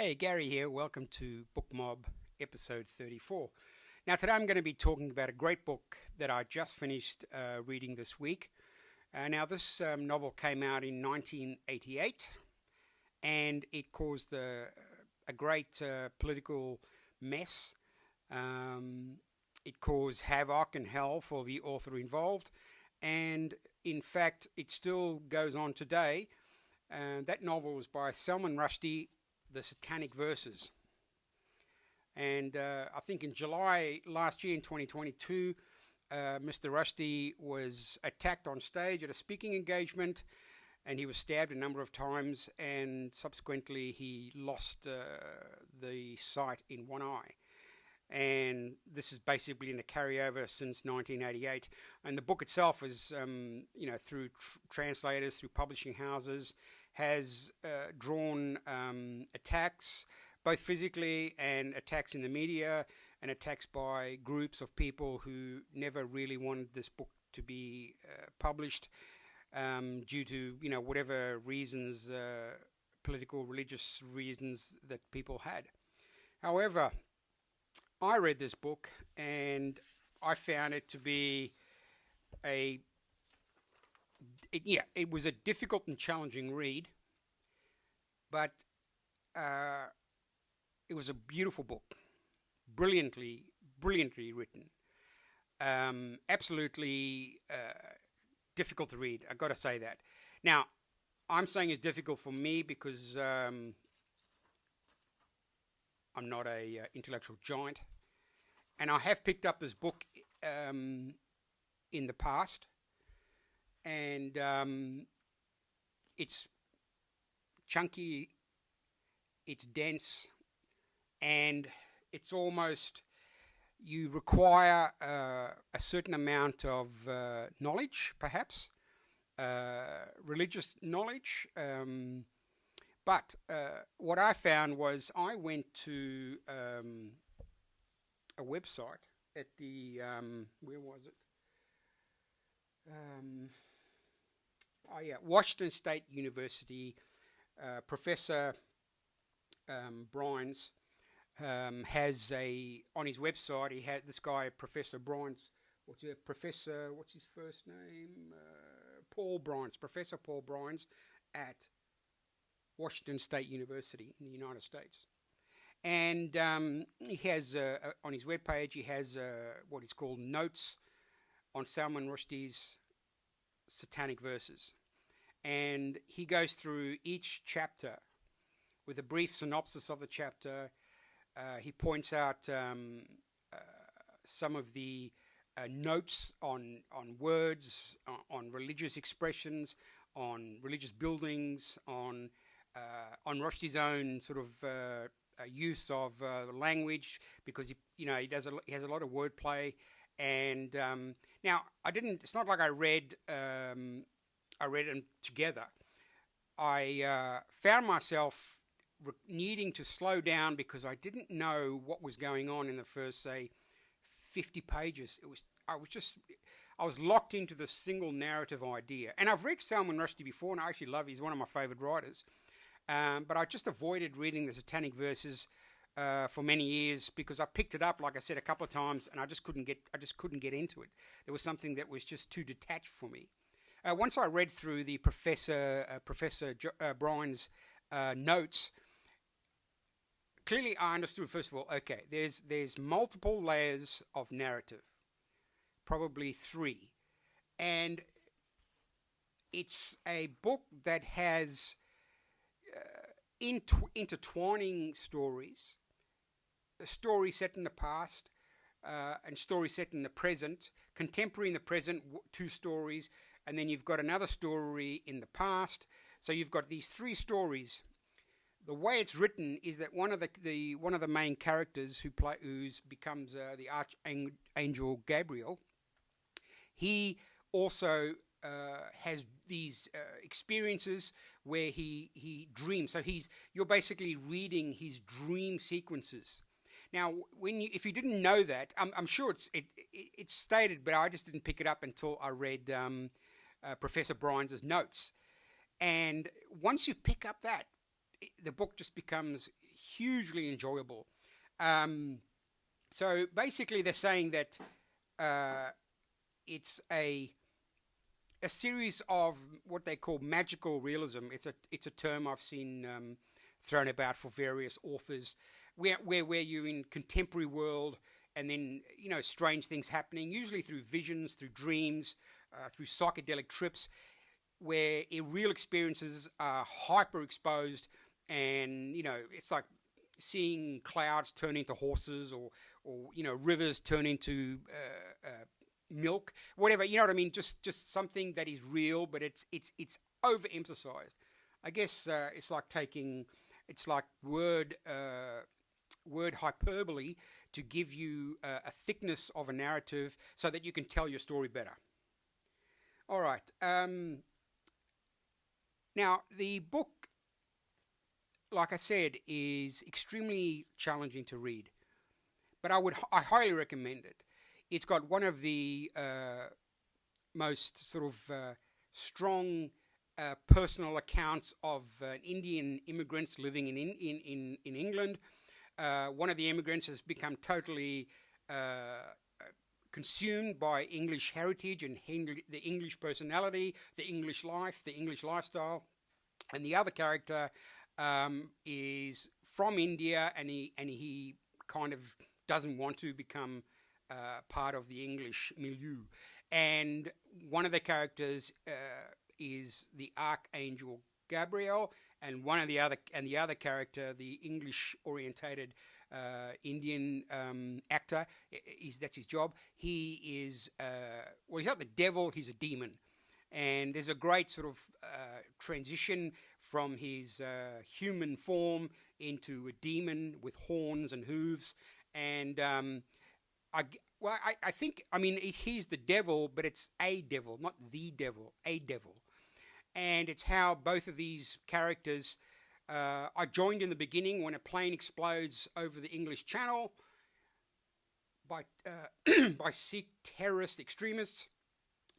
Hey, Gary here. Welcome to Book Mob episode 34. Now, today I'm going to be talking about a great book that I just finished reading this week. Now, this novel came out in 1988, and it caused a great political mess. It caused havoc and hell for the author involved, and in fact, it still goes on today. That novel was by Salman Rushdie, The Satanic Verses. And I think in July last year, in 2022, Mr. Rushdie was attacked on stage at a speaking engagement, and he was stabbed a number of times, and subsequently he lost the sight in one eye. And this is basically in a carryover since 1988. And the book itself is, through translators, through publishing houses, has drawn attacks, both physically and attacks in the media, and attacks by groups of people who never really wanted this book to be published due to, whatever reasons, political, religious reasons that people had. However, I read this book and I found it to be it was a difficult and challenging read, but it was a beautiful book, brilliantly written, absolutely difficult to read. I've got to say that. Now, I'm saying it's difficult for me because I'm not a intellectual giant, and I have picked up this book in the past, and it's chunky, it's dense, and it's almost, you require a certain amount of knowledge, perhaps, religious knowledge. But what I found was I went to a website at the, where was it? Washington State University. Professor Brines has on his website, he had this guy, Professor Brines, what's his first name? Paul Brines, Professor Paul Brines at Washington State University in the United States. And he has, on his webpage, he has what is called notes on Salman Rushdie's Satanic Verses. And he goes through each chapter with a brief synopsis of the chapter. He points out some of the notes on words, on religious expressions, on religious buildings, on Rushdie's own sort of use of language, because he has a lot of wordplay. And now it's not like I read them together. I found myself needing to slow down because I didn't know what was going on in the first, say, 50 pages. I was locked into the single narrative idea. And I've read Salman Rushdie before, and I actually love him. He's one of my favorite writers. But I just avoided reading the Satanic Verses for many years because I picked it up, like I said, a couple of times, and I just couldn't get into it. There was something that was just too detached for me. Once I read through the Professor Brines' notes, clearly I understood, first of all, okay, there's multiple layers of narrative, probably 3, and it's a book that has intertwining stories, a story set in the past and story set in the present, contemporary in the present, 2 stories, and then you've got another story in the past. So you've got these 3 stories. The way it's written is that one of the main characters who becomes the archangel Gabriel, he also has these experiences where he dreams. So you're basically reading his dream sequences. Now, if you didn't know that, I'm sure it's stated, but I just didn't pick it up until I read Professor Brines' notes. And once you pick up that, the book just becomes hugely enjoyable. So basically, they're saying that it's a series of what they call magical realism. It's a term I've seen thrown about for various authors, where you're in contemporary world, and then strange things happening, usually through visions, through dreams, through psychedelic trips, where real experiences are hyper exposed, and it's like seeing clouds turn into horses, or rivers turn into milk, whatever. You know what I mean? Just something that is real, but it's overemphasized. I guess it's like word hyperbole to give you a thickness of a narrative so that you can tell your story better. All right. Now, the book, like I said, is extremely challenging to read, but I highly recommend it. It's got one of the most sort of strong personal accounts of Indian immigrants living in England. One of the immigrants has become totally consumed by English heritage and the English personality, the English life, the English lifestyle, and the other character is from India, and he kind of doesn't want to become part of the English milieu. And one of the characters is the Archangel Gabriel, and the other character, the English orientated Indian actor, that's his job. He is he's not the devil, he's a demon. And there's a great sort of transition from his human form into a demon with horns and hooves. And I think he's the devil, but it's a devil, not the devil, a devil. And it's how both of these characters are joined in the beginning when a plane explodes over the English Channel by Sikh terrorist extremists.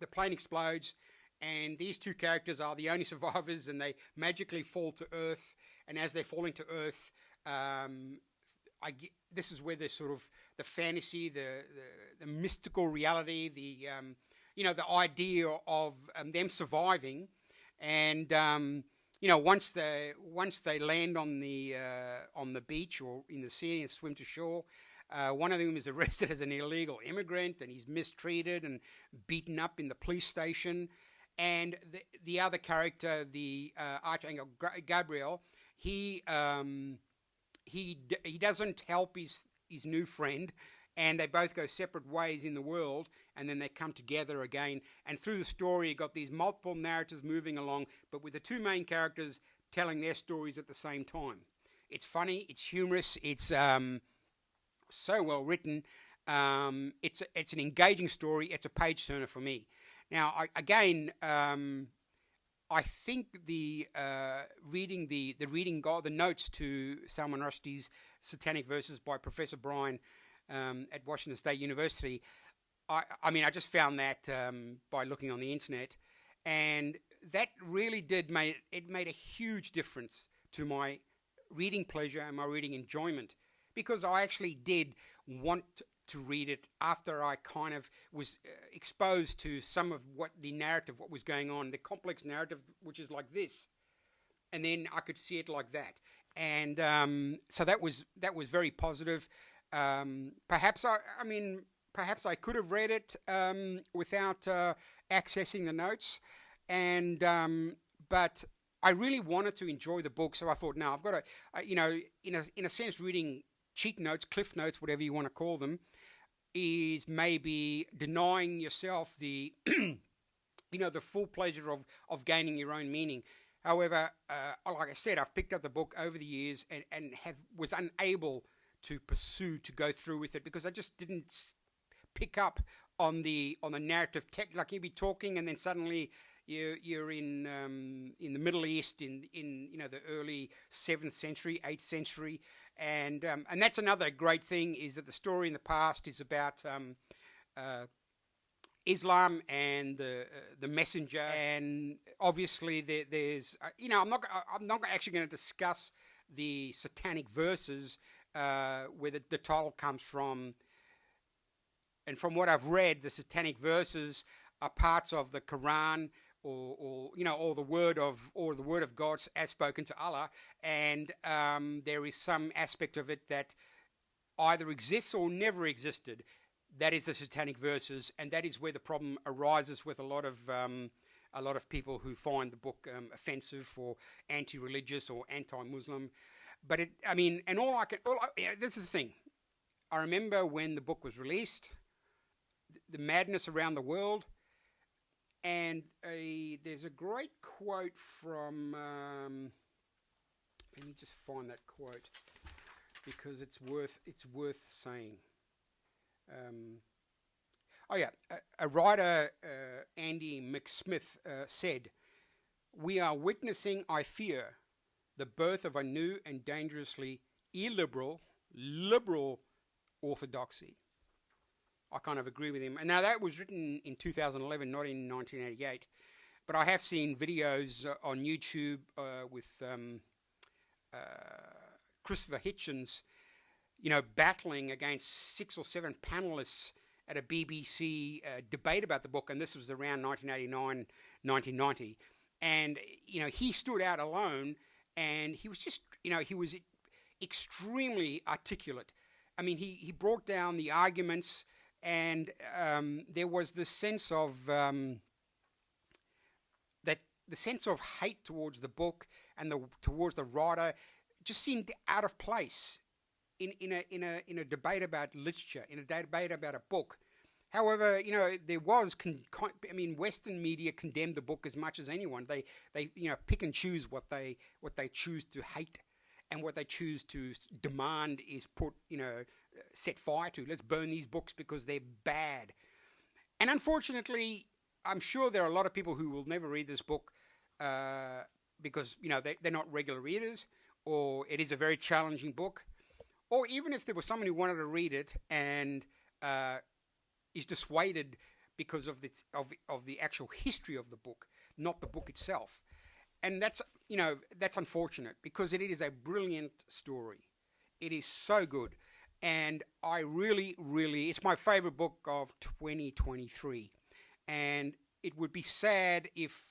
The plane explodes, and these two characters are the only survivors, and they magically fall to Earth. And as they fall into Earth, this is where the sort of the fantasy, the mystical reality, the idea of them surviving, and once they land on the beach or in the sea and swim to shore, one of them is arrested as an illegal immigrant, and he's mistreated and beaten up in the police station. And the other character, the Archangel Gabriel, he doesn't help his new friend, and they both go separate ways in the world, and then they come together again. And through the story, you've got these multiple narratives moving along, but with the two main characters telling their stories at the same time. It's funny, it's humorous, it's so well written. It's an engaging story. It's a page turner for me. Now, I think the notes to Salman Rushdie's Satanic Verses by Professor Brian at Washington State University, I just found that by looking on the internet, and that really made a huge difference to my reading pleasure and my reading enjoyment, because I actually did want to read it after I kind of was exposed to some of what was going on, the complex narrative, which is like this, and then I could see it like that, and so that was very positive. Perhaps I could have read it without accessing the notes, and but I really wanted to enjoy the book, so I thought, no, I've got to, in a sense, reading cheat notes, cliff notes, whatever you want to call them, is maybe denying yourself the the full pleasure of gaining your own meaning. However, like I said, I've picked up the book over the years and was unable to go through with it, because I just didn't pick up on the narrative tech. Like, you'd be talking, and then suddenly you're in the Middle East in the early 7th century, 8th century, and that's another great thing, is that the story in the past is about Islam and the messenger, and obviously there's I'm not actually going to discuss the Satanic Verses, where the title comes from. And from what I've read, the Satanic Verses are parts of the Quran, or the word of God as spoken to Allah, and there is some aspect of it that either exists or never existed. That is the Satanic Verses, and that is where the problem arises with a lot of people who find the book offensive or anti-religious or anti-Muslim. But this is the thing. I remember when the book was released, the madness around the world, and there's a great quote from. Let me just find that quote because it's worth saying. A writer, Andy McSmith, said, "We are witnessing, I fear, the birth of a new and dangerously liberal orthodoxy." I kind of agree with him. And now that was written in 2011, not in 1988. But I have seen videos on YouTube with Christopher Hitchens, battling against 6 or 7 panelists at a BBC debate about the book. And this was around 1989, 1990. And, he stood out alone, and he was just, he was extremely articulate. I mean, he brought down the arguments, and there was this sense of the sense of hate towards the book and towards the writer just seemed out of place in a debate about literature, in a debate about a book. However, there was Western media condemned the book as much as anyone. They pick and choose what they choose to hate, and what they choose to demand is set fire to. Let's burn these books because they're bad. And unfortunately, I'm sure there are a lot of people who will never read this book because they're not regular readers, or it is a very challenging book, or even if there was someone who wanted to read it and is dissuaded because of the actual history of the book, not the book itself. And that's unfortunate, because it is a brilliant story. It is so good. And I really, really, it's my favorite book of 2023. And it would be sad if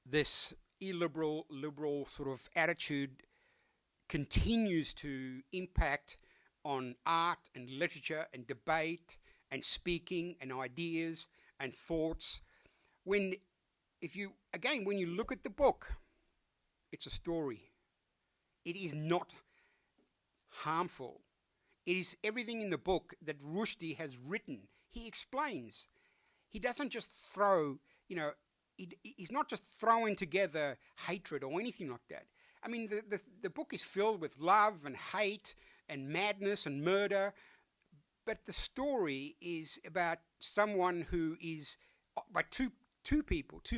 this illiberal, liberal sort of attitude continues to impact on art and literature and debate and speaking and ideas and thoughts. When you look at the book, it's a story. It is not harmful. It is everything in the book that Rushdie has written. He explains. He doesn't just throw, he's not just throwing together hatred or anything like that. I mean, the book is filled with love and hate and madness and murder, but the story is about someone who is, by two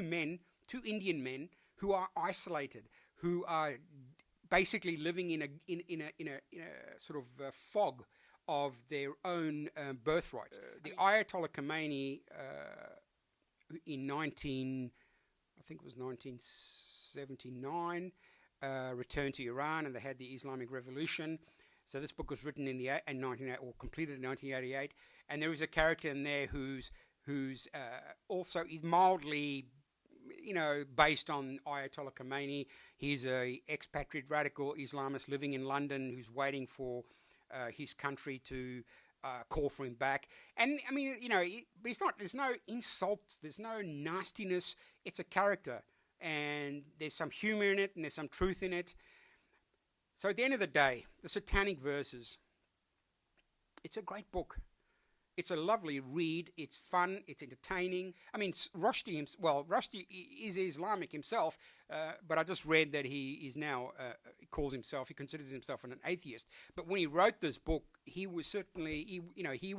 men, 2 Indian men who are isolated, who are basically living in a sort of fog of their own birthrights. The Ayatollah Khomeini in 1979 returned to Iran, and they had the Islamic Revolution. So this book was written completed in 1988, and there is a character in there who's also is mildly, based on Ayatollah Khomeini. He's a expatriate radical Islamist living in London who's waiting for his country to call for him back. And I mean, there's no insults, there's no nastiness. It's a character, and there's some humor in it, and there's some truth in it. So at the end of the day, the Satanic Verses, it's a great book. It's a lovely read. It's fun. It's entertaining. I mean, Rushdie is Islamic himself, but I just read that he is now he considers himself an atheist. But when he wrote this book, he was certainly he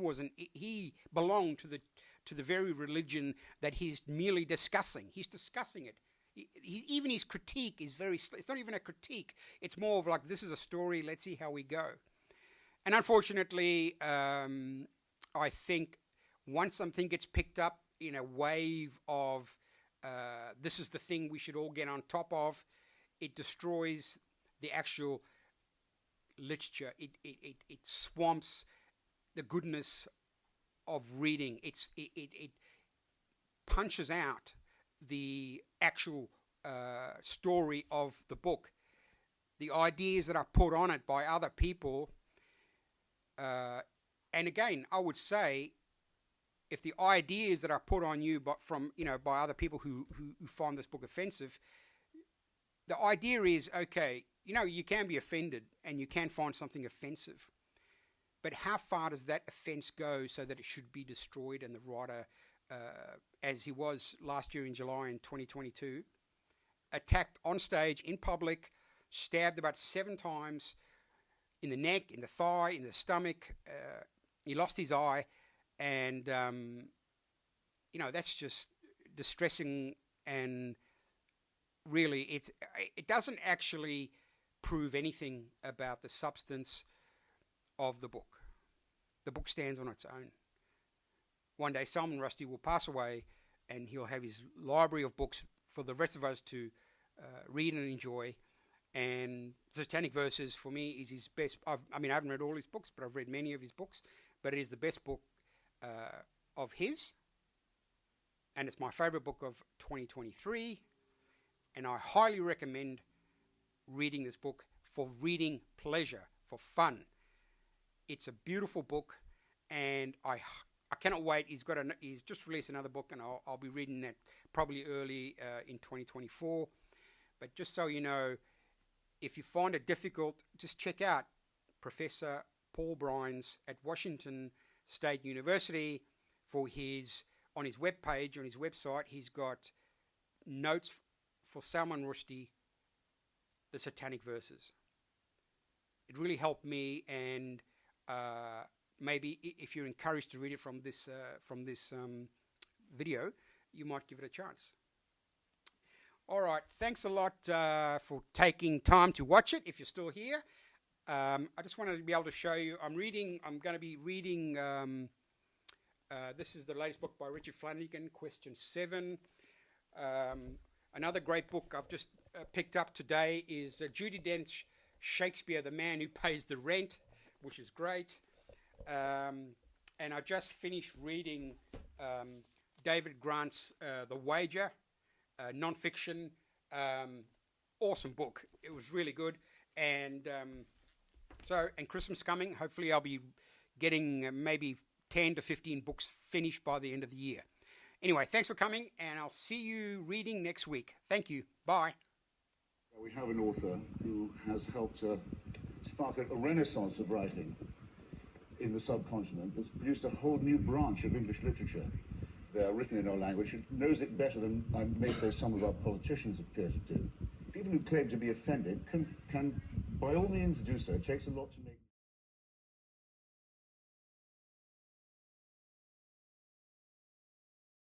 belonged to the very religion that he's merely discussing. He's discussing it. Even his critique is it's not even a critique. It's more of like, this is a story. Let's see how we go. And unfortunately, I think once something gets picked up in a wave of this is the thing we should all get on top of, it destroys the actual literature. It swamps the goodness of reading. It punches out the actual story of the book. The ideas that are put on it by other people. And again, I would say, if the ideas that are put on you by other people who find this book offensive, the idea is, okay, you can be offended and you can find something offensive, but how far does that offense go so that it should be destroyed? And the writer, as he was last year in July in 2022, attacked on stage in public, stabbed about 7 times in the neck, in the thigh, in the stomach. He lost his eye, and that's just distressing. And really, it doesn't actually prove anything about the substance of the book. The book stands on its own. One day, Salman Rushdie will pass away, and he'll have his library of books for the rest of us to read and enjoy. And Satanic Verses, for me, is his best. I haven't read all his books, but I've read many of his books. But it is the best book of his. And it's my favorite book of 2023. And I highly recommend reading this book for reading pleasure, for fun. It's a beautiful book, and I cannot wait. He's just released another book, and I'll be reading that probably early in 2024. But just so you know, if you find it difficult, just check out Professor Paul Bryans at Washington State University on his webpage, on his website. He's got notes for Salman Rushdie, the Satanic Verses. It really helped me, and maybe if you're encouraged to read it from this video, you might give it a chance. All right, thanks a lot for taking time to watch it, if you're still here. I just wanted to be able to show you, I'm going to be reading, this is the latest book by Richard Flanagan, Question 7. Another great book I've just picked up today is Judi Dench, Shakespeare, The Man Who Pays the Rent, which is great. And I just finished reading David Grant's The Wager, non-fiction, awesome book. It was really good. And and Christmas coming, hopefully I'll be getting maybe 10 to 15 books finished by the end of the year. Anyway, thanks for coming, and I'll see you reading next week. Thank you. Bye. We have an author who has helped spark a renaissance of writing in the subcontinent. That's produced a whole new branch of English literature. They are written in our language. It knows it better than, I may say, some of our politicians appear to do. People who claim to be offended can by all means do so. It takes a lot to make